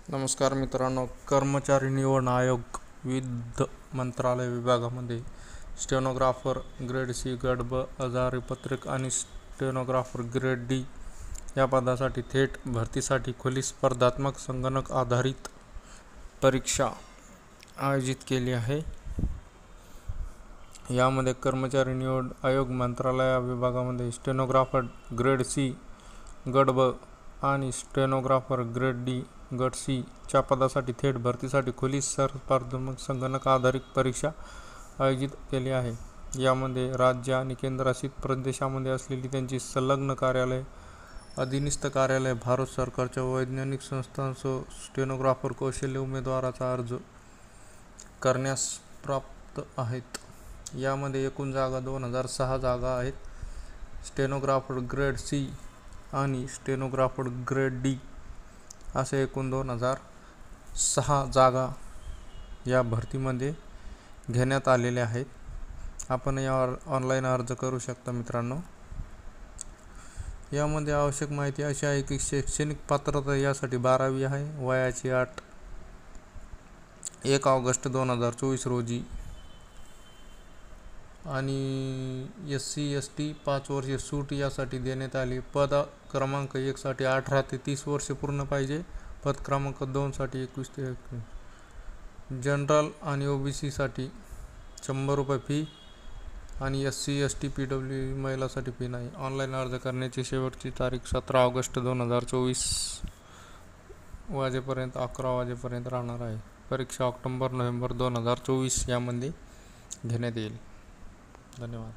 नमस्कार मित्रांनो, कर्मचारी निवड आयोग विविध मंत्रालय विभागामध्ये स्टेनोग्राफर ग्रेड सी, गट ब, हजारीपत्रक आणि स्टेनोग्राफर ग्रेड डी या पदासाठी थेट भरतीसाठी खुली स्पर्धात्मक संगणक आधारित परीक्षा आयोजित केली आहे. यामध्ये कर्मचारी निवड आयोग मंत्रालय विभागामध्ये स्टेनोग्राफर ग्रेड सी, गट ब आणि स्टेनोग्राफर ग्रेड डी गट सी च्या पदासाठी थेट भरतीसाठी खुली स्पर्धात्मक संगणक आधारित परीक्षा आयोजित केली आहे. यामध्ये राज्य आणि केंद्रशासित प्रदेशामध्ये असलेली त्यांची संलग्न कार्यालय, अधीनस्थ कार्यालय, भारत सरकारच्या वैज्ञानिक संस्थांसह स्टेनोग्राफर कौशल्य उमेदवाराचा अर्ज करण्यास प्राप्त आहेत. यामध्ये एकूण जागा 2006 जागा आहेत. स्टेनोग्राफर ग्रेड सी आणि स्टेनोग्राफर ग्रेड डी असे एकूण 2006 जागा या भरतीमध्ये घेण्यात आलेल्या आहेत. आपण यावर ऑनलाईन अर्ज करू शकता. मित्रांनो, यामध्ये आवश्यक माहिती अशी आहे की शैक्षणिक पात्रता यासाठी 12वी आहे. वयाची अट 1 ऑगस्ट 2024 रोजी आणि SC ST 5 वर्षे सूट यासाठी देण्यात आली. पद क्रमांक 1 साठी 18 ते 30 वर्षे पूर्ण पाहिजे. पद क्रमांक 2 साठी 21 ते 21. जनरल आणि OBC साठी 100 रुपये फी आणि SC ST PW महिलासाठी फी नाही. ऑनलाईन अर्ज करण्याची शेवटची तारीख 17 ऑगस्ट 2024 वाजेपर्यंत 11 वाजेपर्यंत राहणार आहे. परीक्षा ऑक्टोबर-नोव्हेंबर 2024 यामध्ये घेण्यात येईल. धन्यवाद.